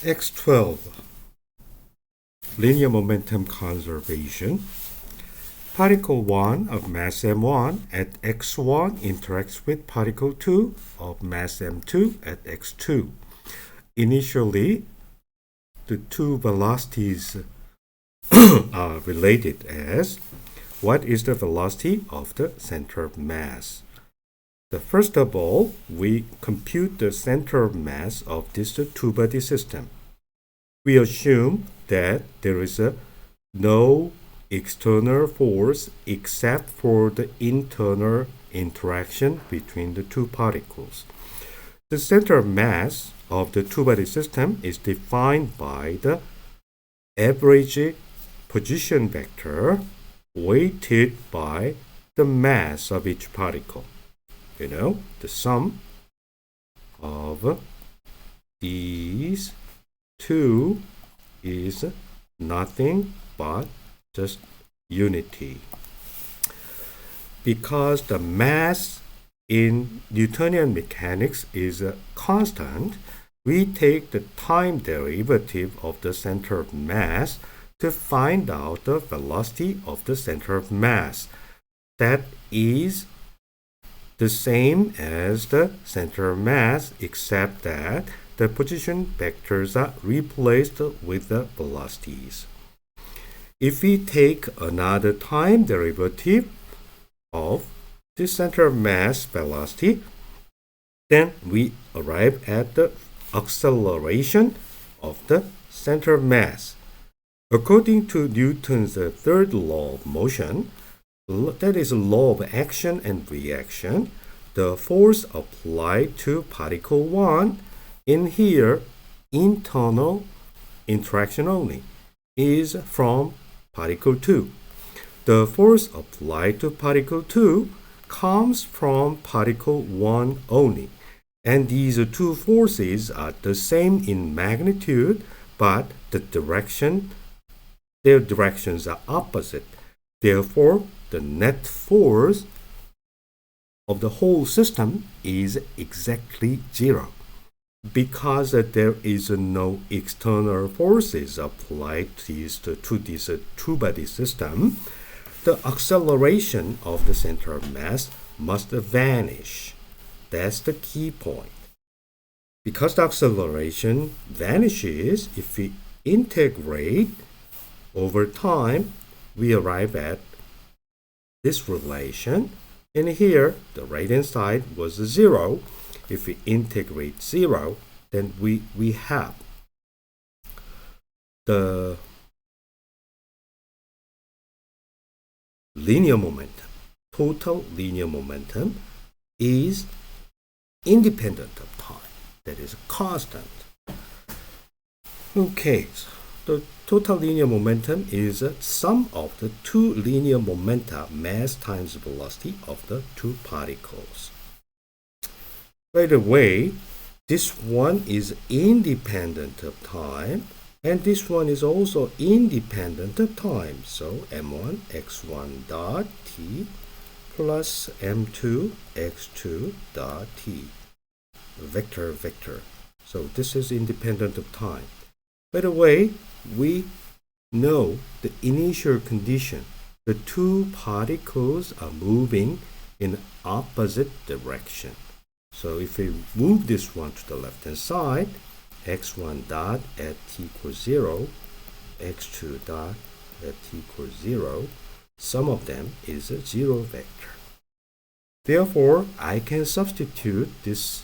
X12, linear momentum conservation. Particle 1 of mass m1 at x1 interacts with particle 2 of mass m2 at x2. Initially, the two velocities are related as what is the velocity of the center of mass. First of all, we compute the center of mass of this two-body system. We assume that there is no external force except for the internal interaction between the two particles. The center of mass of the two-body system is defined by the average position vector weighted by the mass of each particle. The sum of these two is nothing but just unity. Because the mass in Newtonian mechanics is constant, we take the time derivative of the center of mass to find out the velocity of the center of mass. That is the same as the center of mass, except that the position vectors are replaced with the velocities. If we take another time derivative of the center of mass velocity, then we arrive at the acceleration of the center of mass. According to Newton's third law of motion, that is law of action and reaction, the force applied to particle 1 in here, internal interaction only, is from particle 2. The force applied to particle 2 comes from particle 1 only. And these two forces are the same in magnitude, but their directions are opposite. Therefore, the net force of the whole system is exactly 0. Because there is no external forces applied to this two-body system, the acceleration of the center of mass must vanish. That's the key point. Because the acceleration vanishes, if we integrate over time, we arrive at this relation. And here, the right-hand side was 0. If we integrate 0, then we have the linear momentum. Total linear momentum is independent of time. That is constant. Okay, so the total linear momentum is a sum of the two linear momenta, mass times velocity of the two particles. By the way, this one is independent of time, and this one is also independent of time. So m1 x1 dot t plus m2 x2 dot t. Vector. So this is independent of time. By the way, we know the initial condition. The two particles are moving in opposite direction. So if we move this one to the left-hand side, x1 dot at t equals 0, x2 dot at t equals 0, sum of them is a 0 vector. Therefore, I can substitute this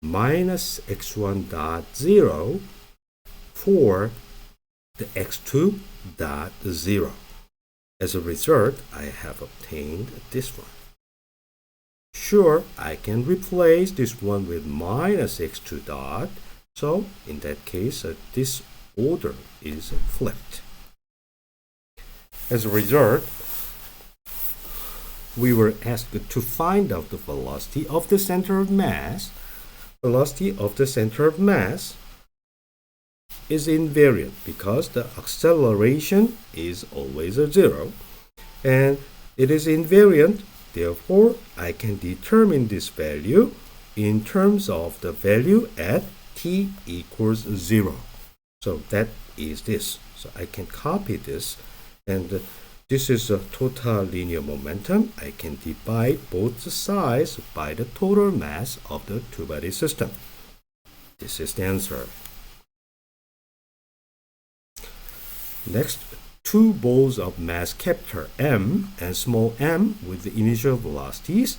minus x1 dot 0 for the x2 dot 0. As a result, I have obtained this one. Sure, I can replace this one with minus x2 dot. So in that case, this order is flipped. As a result, we were asked to find out the velocity of the center of mass. Velocity of the center of mass is invariant because the acceleration is always 0. And it is invariant. Therefore, I can determine this value in terms of the value at t equals 0. So that is this. So I can copy this, and this is a total linear momentum. I can divide both sides by the total mass of the two-body system. This is the answer. Next, two balls of mass capital M and small m with the initial velocities.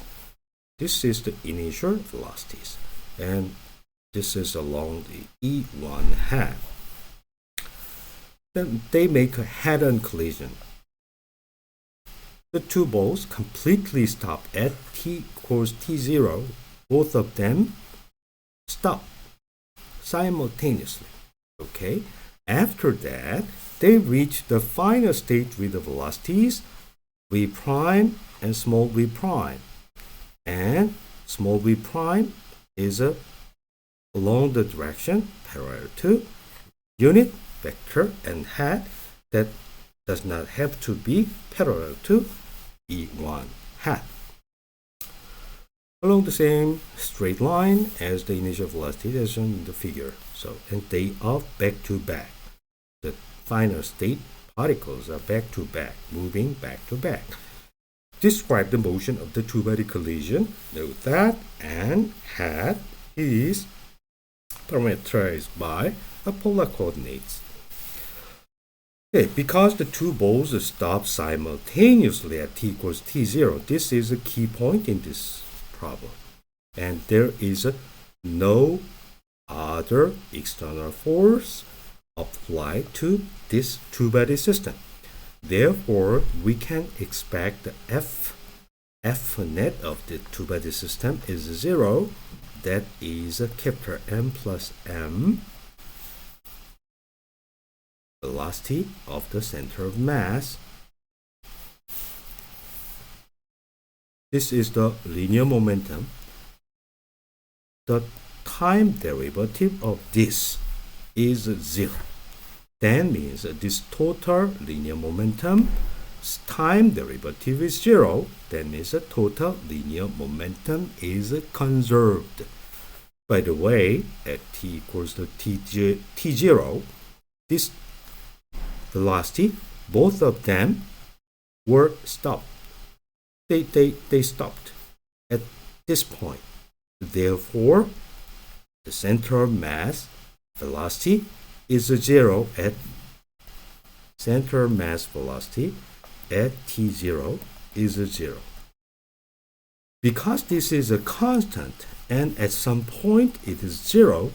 This is the initial velocities, and this is along the E1 hat. Then they make a head-on collision. The two balls completely stop at t equals t0. Both of them stop simultaneously. Okay. After that, they reach the final state with the velocities v prime and small v prime. And small v prime is along the direction parallel to unit vector and hat that does not have to be parallel to E1 hat. Along the same straight line as the initial velocity as shown in the figure. So, and they are back to back. The final state particles are back to back, moving back to back. Describe the motion of the two-body collision. Note that n hat is parameterized by the polar coordinates. Okay, because the two balls stop simultaneously at t equals t0, this is a key point in this problem. And there is no other external force applied to this two-body system. Therefore, we can expect the F net of the two-body system is 0. That is a capital M plus M velocity of the center of mass. This is the linear momentum. The time derivative of this is 0. That means this total linear momentum time derivative is 0. That means the total linear momentum is conserved. By the way, at t equals to t0, this velocity, both of them were stopped. They stopped at this point. Therefore, the center of mass velocity is 0 at center mass velocity at t0 is 0. Because this is a constant and at some point it is 0,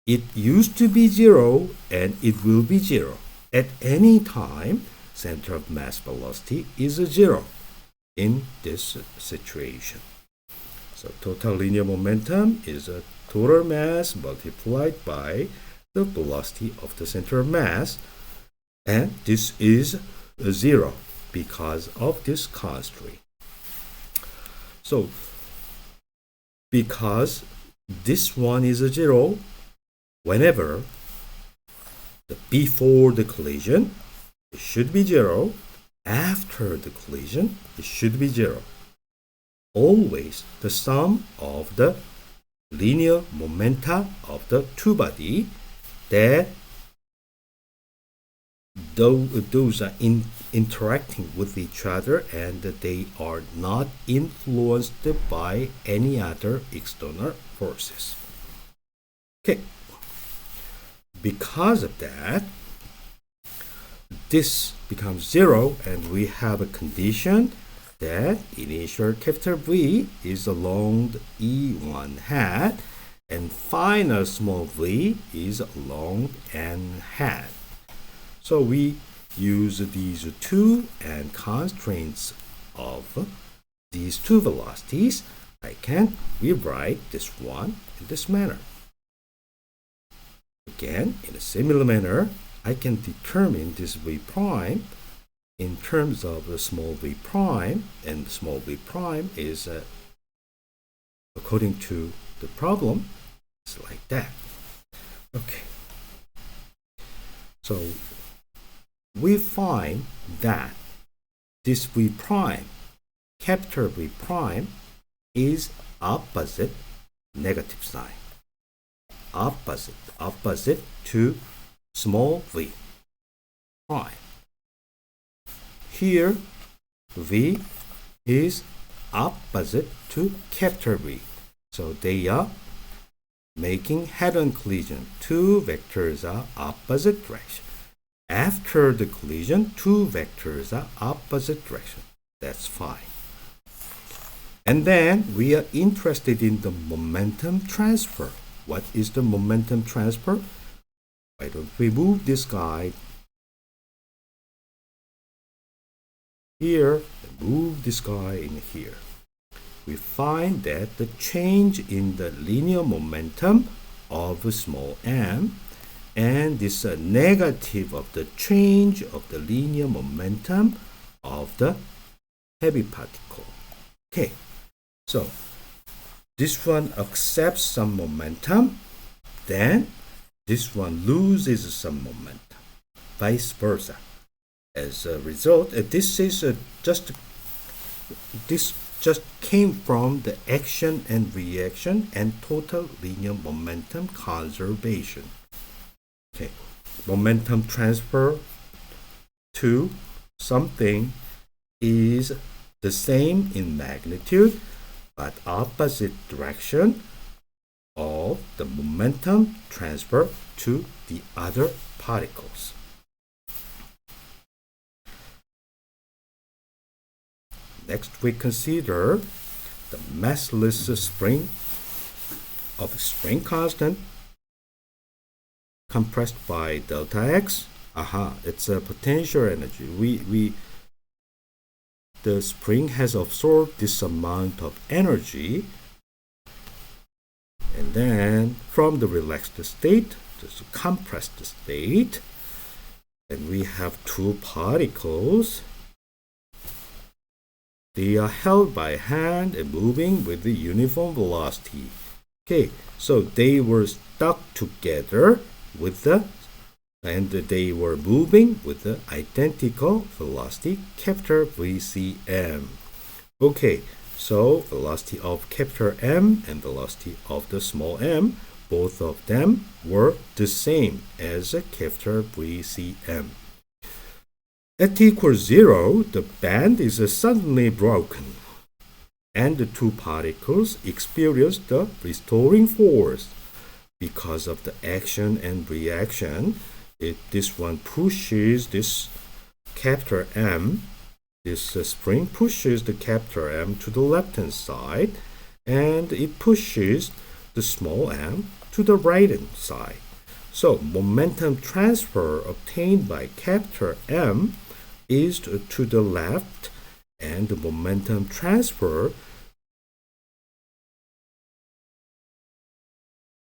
it used to be 0 and it will be 0. At any time, center of mass velocity is 0 in this situation. So total linear momentum is a total mass multiplied by the velocity of the center of mass, and this is 0 because of this constraint. So because this one is 0, whenever before the collision it should be 0, after the collision it should be 0. Always the sum of the linear momenta of the two body that those are interacting with each other and they are not influenced by any other external forces. Okay. Because of that, this becomes 0 and we have a condition that initial capital V is along the E1 hat and final small v is along n hat. So we use these two and constraints of these two velocities. I can rewrite this one in this manner. Again, in a similar manner, I can determine this v prime in terms of the small v prime, and small v prime is according to the problem, it's like that. Okay. So we find that this v prime, capital V prime, is opposite negative sign. Opposite to small v. Fine. Here, v is opposite to capital V. So they are making head-on collision. Two vectors are opposite direction. After the collision, two vectors are opposite direction. That's fine. And then we are interested in the momentum transfer. What is the momentum transfer? Why don't we move this guy here and move this guy in here? We find that the change in the linear momentum of small m and this negative of the change of the linear momentum of the heavy particle. Okay, so this one accepts some momentum, then this one loses some momentum, vice versa. As a result, this just came from the action and reaction and total linear momentum conservation. Okay, momentum transfer to something is the same in magnitude but opposite direction of the momentum transfer to the other particles. Next, we consider the massless spring of spring constant compressed by delta x. It's a potential energy. The spring has absorbed this amount of energy, and then from the relaxed state to the compressed state, and we have two particles. They are held by hand and moving with the uniform velocity. Okay, so they were stuck together and they were moving with the identical velocity, capital VCM. Okay, so velocity of capital M and velocity of the small m, both of them were the same as capital VCM. At t equals 0, the band is suddenly broken, and the two particles experience the restoring force. Because of the action and reaction, this one pushes this capital M, this spring pushes the capital M to the left-hand side, and it pushes the small m to the right-hand side. So momentum transfer obtained by capital M is to the left, and the momentum transfer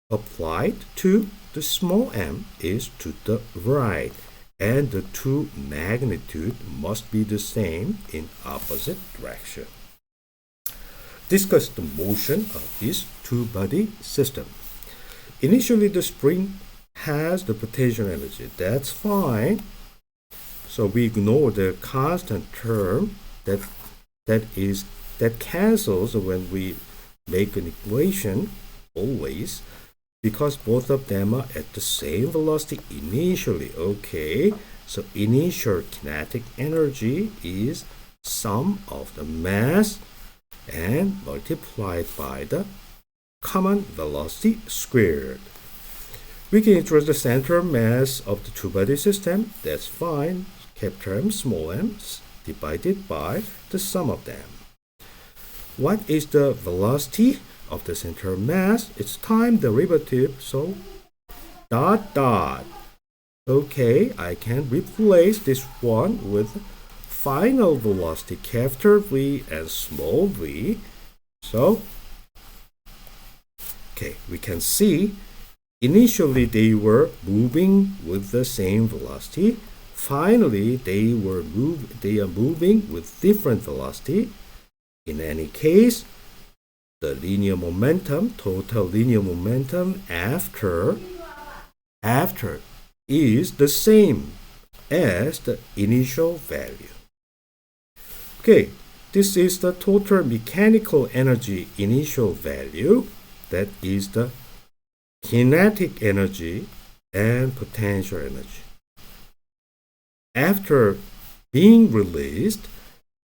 applied to the small m is to the right, and the two magnitude must be the same in opposite direction. Discuss the motion of this two-body system. Initially, the spring has the potential energy. That's fine. So we ignore the constant term that cancels when we make an equation always, because both of them are at the same velocity initially. Okay, so initial kinetic energy is sum of the mass and multiplied by the common velocity squared. We can introduce the center mass of the two-body system. That's fine. Capital M, small m divided by the sum of them. What is the velocity of the center mass? It's time derivative, so dot dot. Okay, I can replace this one with final velocity, capital V and small v. So, okay, we can see initially they were moving with the same velocity. Finally, they are moving with different velocity. In any case, the linear momentum, total linear momentum after is the same as the initial value. Okay, this is the total mechanical energy initial value. That is the kinetic energy and potential energy. After being released,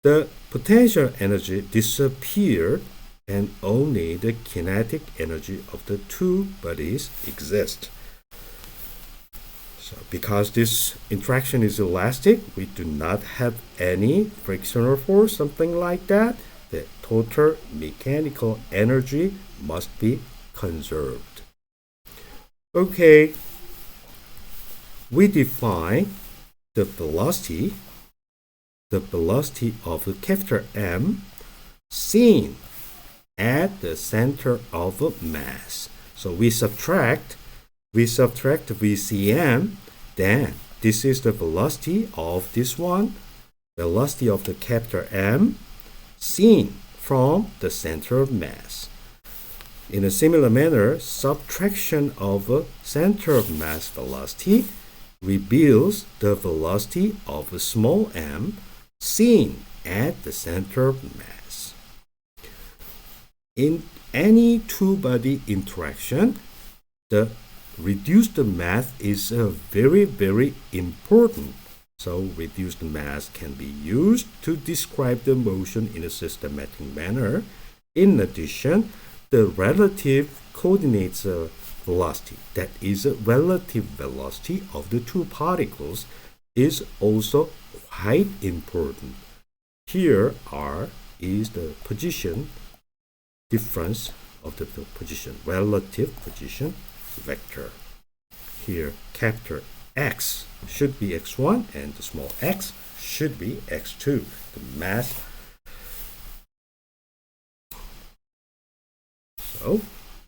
the potential energy disappeared and only the kinetic energy of the two bodies exist. So because this interaction is elastic, we do not have any frictional force, something like that. The total mechanical energy must be conserved. Okay, we define the velocity of the capital M seen at the center of mass. So we subtract VCM, then this is the velocity of this one, velocity of the capital M seen from the center of mass. In a similar manner, subtraction of center of mass velocity reveals the velocity of small m seen at the center of mass. In any two-body interaction, the reduced mass is very, very important. So reduced mass can be used to describe the motion in a systematic manner. In addition, the relative coordinates velocity, that is relative velocity of the two particles, is also quite important. Here R is the position difference of the position, relative position vector. Here capital X should be X1 and the small x should be X2, the mass. So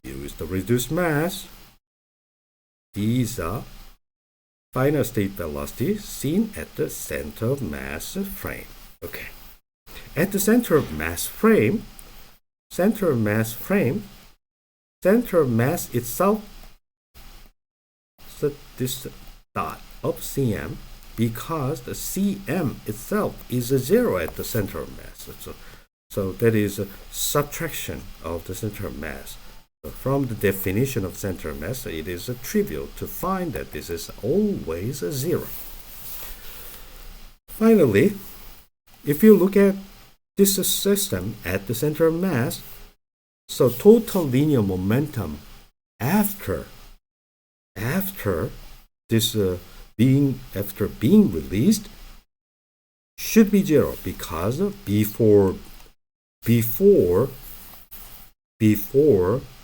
here is the reduced mass. These are final state velocity seen at the center of mass frame. Okay. At the center of mass itself, so this dot of Cm, because the Cm itself is a zero at the center of mass. So that is a subtraction of the center of mass. So from the definition of center of mass, it is trivial to find that this is always a zero. Finally, if you look at this system at the center of mass, so total linear momentum after being released should be zero, because before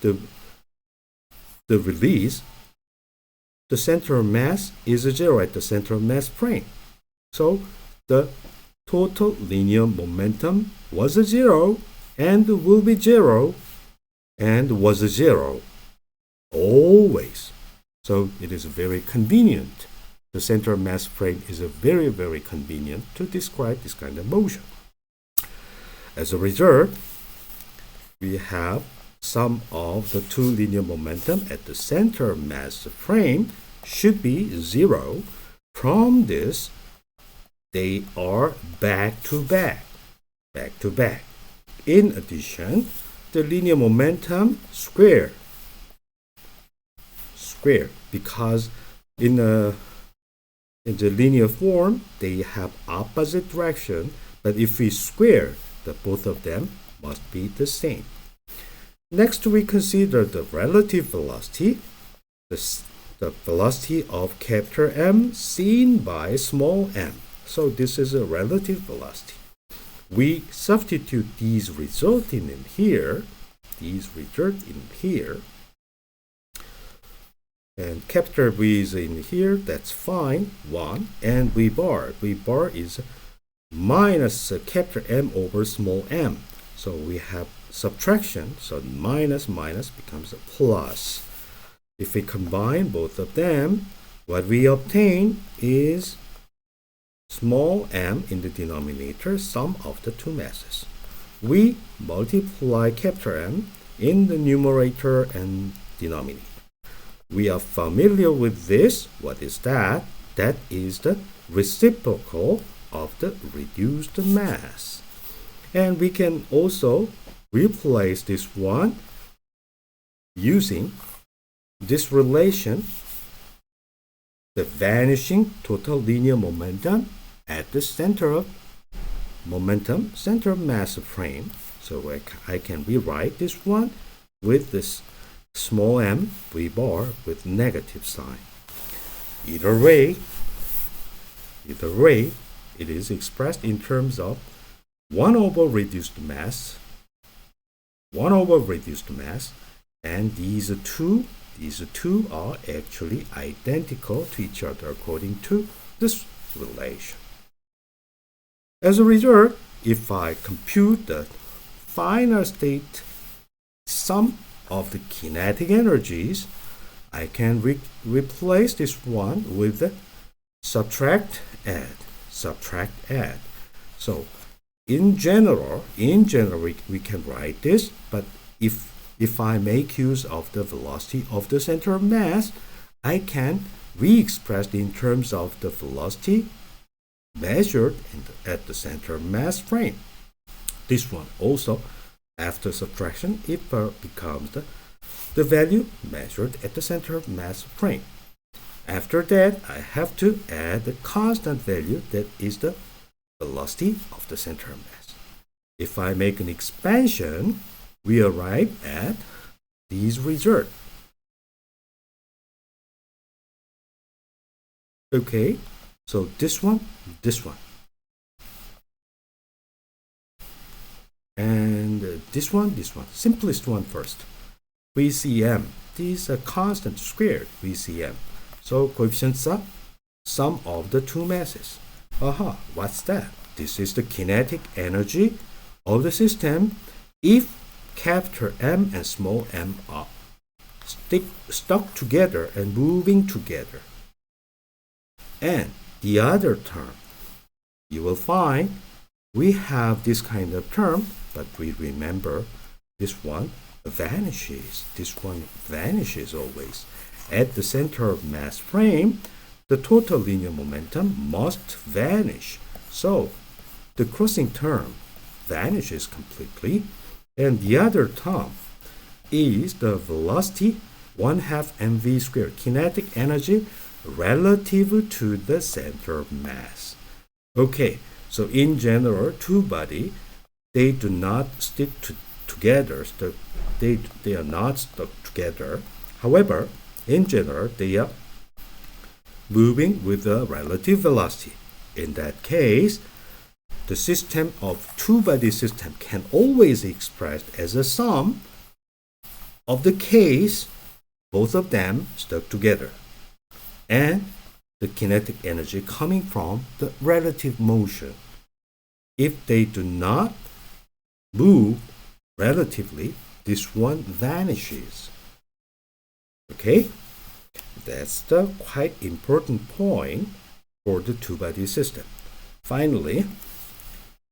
the release, the center of mass is a zero at the center of mass frame. So the total linear momentum was a zero and will be zero and was a zero always. So it is very convenient. The center of mass frame is a very, very convenient to describe this kind of motion. As a result, we have sum of the two linear momentum at the center of mass frame should be zero. From this, they are back to back. In addition, the linear momentum square, because in the linear form they have opposite direction, but if we square the both of them must be the same. Next, we consider the relative velocity, the velocity of capital M seen by small m. So this is a relative velocity. We substitute these results in here, and capital V is in here, that's fine, 1, and V bar is minus capital M over small m. So we have subtraction, so minus becomes a plus. If we combine both of them, what we obtain is small m in the denominator, sum of the two masses. We multiply capital M in the numerator and denominator. We are familiar with this. What is that? That is the reciprocal of the reduced mass. And we can also replace this one using this relation the vanishing total linear momentum at the center of momentum, center of mass frame. So I can rewrite this one with this small m v bar with negative sign. Either way, it is expressed in terms of 1 over reduced mass, and these two are actually identical to each other according to this relation. As a result, if I compute the final state sum of the kinetic energies, I can replace this one with the subtract add. So in general we can write this, but if I make use of the velocity of the center of mass, I can re-express in terms of the velocity measured at the center of mass frame. This one also, after subtraction, it becomes the value measured at the center of mass frame. After that, I have to add the constant value that is the velocity of the center of mass. If I make an expansion, we arrive at these results. Okay, so this one, and this one, simplest one first. VCM, these are constant squared VCM. So coefficients are sum of the two masses. What's that? This is the kinetic energy of the system if capital M and small m are stuck together and moving together. And the other term, you will find we have this kind of term, but we remember this one vanishes. This one vanishes always. At the center of mass frame, the total linear momentum must vanish. So the crossing term vanishes completely, and the other term is the velocity 1/2 mv squared, kinetic energy relative to the center of mass. Okay, so in general, two bodies, they do not stick together. They are not stuck together. However, in general, they are moving with a relative velocity. In that case, the system of two-body system can always be expressed as a sum of the case both of them stuck together and the kinetic energy coming from the relative motion. If they do not move relatively, this one vanishes. Okay, that's the quite important point for the two-body system. Finally,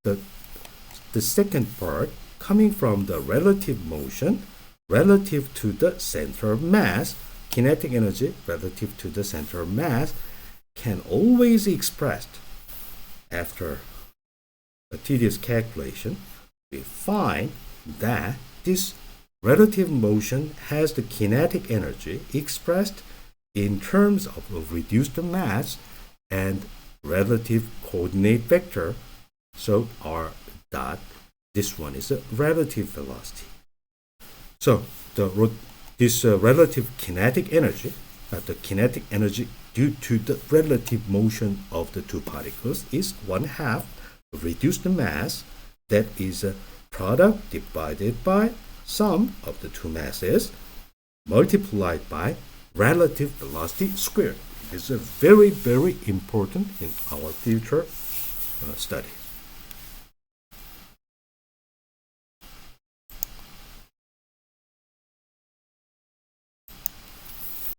the second part, coming from the relative motion relative to the center of mass, kinetic energy relative to the center of mass can always be expressed. After a tedious calculation, we find that this relative motion has the kinetic energy expressed in terms of a reduced mass and relative coordinate vector. So r dot, this one is a relative velocity. So this relative kinetic energy, the kinetic energy due to the relative motion of the two particles, is 1/2 reduced mass, that is a product divided by sum of the two masses multiplied by relative velocity squared. It is a very, very important in our future study.